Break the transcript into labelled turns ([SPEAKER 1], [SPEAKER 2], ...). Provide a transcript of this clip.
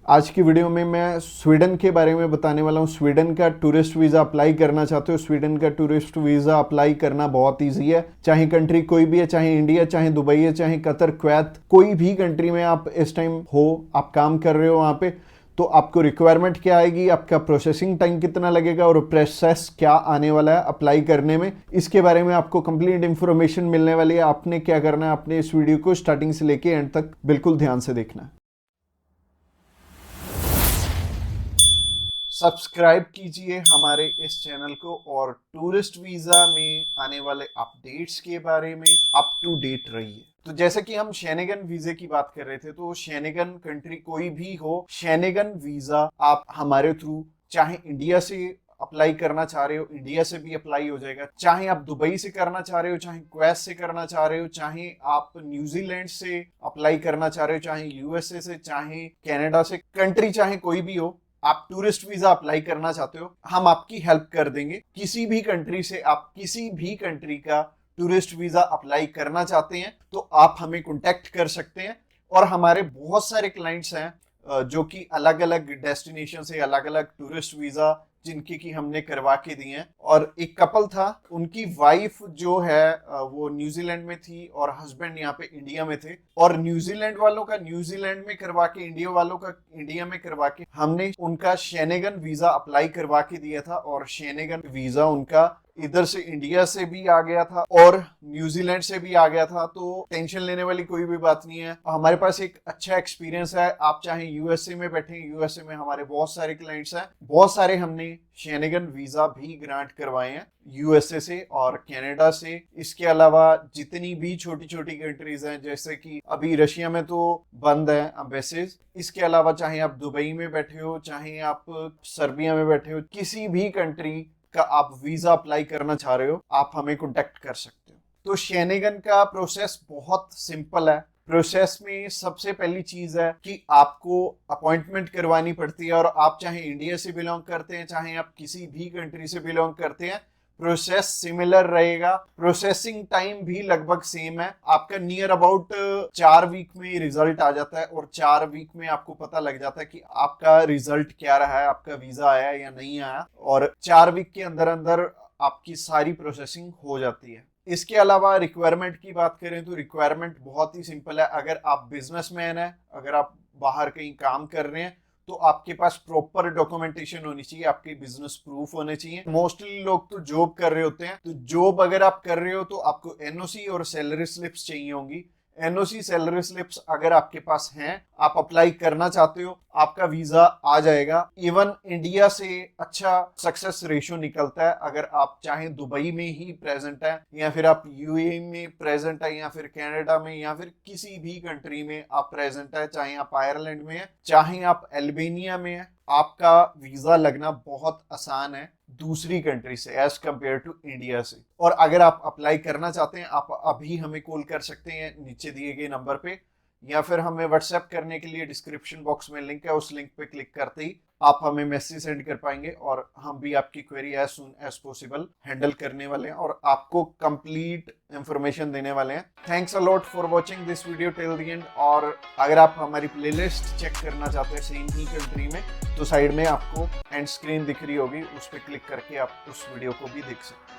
[SPEAKER 1] आज की वीडियो में मैं स्वीडन के बारे में बताने वाला हूँ। स्वीडन का टूरिस्ट वीज़ा अप्लाई करना चाहते हो, स्वीडन का टूरिस्ट वीज़ा अप्लाई करना बहुत ईजी है। चाहे कंट्री कोई भी है, चाहे इंडिया, चाहे दुबई है, चाहे कतर, कुवैत, कोई भी कंट्री में आप इस टाइम हो, आप काम कर रहे हो वहाँ पे, तो आपको रिक्वायरमेंट क्या आएगी, आपका प्रोसेसिंग टाइम कितना लगेगा और प्रोसेस क्या आने वाला है अप्लाई करने में, इसके बारे में आपको कंप्लीट इंफॉर्मेशन मिलने वाली है। आपने क्या करना है, आपने इस वीडियो को स्टार्टिंग से लेके एंड तक बिल्कुल ध्यान से देखना है। सब्सक्राइब कीजिए हमारे इस चैनल को और टूरिस्ट वीजा में आने वाले अपडेट्स के बारे में अप टू डेट रहिए। तो जैसे कि हम शेनेगन वीजे की बात कर रहे थे, तो शेनेगन कंट्री कोई भी हो, शेनेगन वीजा आप हमारे थ्रू, चाहे इंडिया से अप्लाई करना चाह रहे हो, इंडिया से भी अप्लाई हो जाएगा। चाहे आप दुबई से करना चाह रहे हो, चाहे कुवैत से करना चाह रहे हो, चाहे आप न्यूजीलैंड से अप्लाई करना चाह रहे हो, चाहे यूएसए से, चाहे कनाडा से, कंट्री चाहे कोई भी हो, आप टूरिस्ट वीजा अप्लाई करना चाहते हो, हम आपकी हेल्प कर देंगे। किसी भी कंट्री से आप किसी भी कंट्री का टूरिस्ट वीजा अप्लाई करना चाहते हैं तो आप हमें कांटेक्ट कर सकते हैं। और हमारे बहुत सारे क्लाइंट्स हैं जो कि अलग अलग डेस्टिनेशन से अलग अलग टूरिस्ट वीजा जिनकी की हमने करवा के दी हैं। और एक कपल था, उनकी वाइफ जो है वो न्यूजीलैंड में थी और हस्बैंड यहाँ पे इंडिया में थे, और न्यूजीलैंड वालों का न्यूजीलैंड में करवा के, इंडिया वालों का इंडिया में करवा के हमने उनका शेनेगन वीजा अप्लाई करवा के दिया था। और शेनेगन वीजा उनका इधर से इंडिया से भी आ गया था और न्यूजीलैंड से भी आ गया था। तो टेंशन लेने वाली कोई भी बात नहीं है। हमारे पास एक अच्छा एक्सपीरियंस है। आप चाहे यूएसए में बैठे, यूएसए में हमारे बहुत सारे क्लाइंट्स हैं, बहुत सारे हमने शेनेगन वीजा भी ग्रांट करवाए हैं यूएसए से और कनाडा से। इसके अलावा जितनी भी छोटी छोटी कंट्रीज हैं, जैसे कि अभी रशिया में तो बंद है एम्बेसीज, इसके अलावा चाहे आप दुबई में बैठे हो, चाहे आप सर्बिया में बैठे हो, किसी भी कंट्री का आप वीजा अप्लाई करना चाह रहे हो, आप हमें कांटेक्ट कर सकते हो। तो शेनेगन का प्रोसेस बहुत सिंपल है। प्रोसेस में सबसे पहली चीज है कि आपको अपॉइंटमेंट करवानी पड़ती है। और आप चाहे इंडिया से बिलोंग करते हैं, चाहे आप किसी भी कंट्री से बिलोंग करते हैं, प्रोसेस सिमिलर रहेगा। प्रोसेसिंग टाइम भी लगभग सेम है। आपका नियर अबाउट 4 वीक में रिजल्ट आ जाता है और 4 वीक में आपको पता लग जाता है कि आपका रिजल्ट क्या रहा है, आपका वीजा आया या नहीं आया। और 4 वीक के अंदर अंदर आपकी सारी प्रोसेसिंग हो जाती है। इसके अलावा रिक्वायरमेंट की बात करें तो रिक्वायरमेंट बहुत ही सिंपल है। अगर आप बिजनेसमैन है, अगर आप बाहर कहीं काम कर रहे हैं, तो आपके पास प्रॉपर डॉक्यूमेंटेशन होनी चाहिए, आपके बिजनेस प्रूफ होने चाहिए। मोस्टली लोग तो जॉब कर रहे होते हैं, तो जॉब अगर आप कर रहे हो तो आपको एनओसी और सैलरी स्लिप्स चाहिए होंगी। एनओसी, सैलरी स्लिप्स अगर आपके पास हैं, आप अप्लाई करना चाहते हो, आपका वीजा आ जाएगा। इवन इंडिया से अच्छा सक्सेस रेशियो निकलता है। अगर आप चाहे दुबई में ही प्रेजेंट है, या फिर आप यूएई में प्रेजेंट है, या फिर कनाडा में, या फिर किसी भी कंट्री में आप प्रेजेंट है, चाहे आप आयरलैंड में है, चाहे आप अल्बानिया में है, आपका वीजा लगना बहुत आसान है दूसरी कंट्री से एज कंपेयर टू इंडिया से। और अगर आप अप्लाई करना चाहते हैं, आप अभी हमें कॉल कर सकते हैं नीचे दिए गए नंबर पे, या फिर हमें व्हाट्सएप करने के लिए डिस्क्रिप्शन बॉक्स में लिंक है, उस लिंक पे क्लिक करते ही आप हमें मैसेज सेंड कर पाएंगे और हम भी आपकी query as soon as possible handle करने वाले हैं और आपको कंप्लीट इंफॉर्मेशन देने वाले हैं। Thanks a lot for watching this video till the end. और अगर आप हमारी प्लेलिस्ट चेक करना चाहते हैं सेम ही कंट्री में, तो साइड में आपको एंड स्क्रीन दिख रही होगी, उस पर क्लिक करके आप उस वीडियो को भी देख सकते हैं।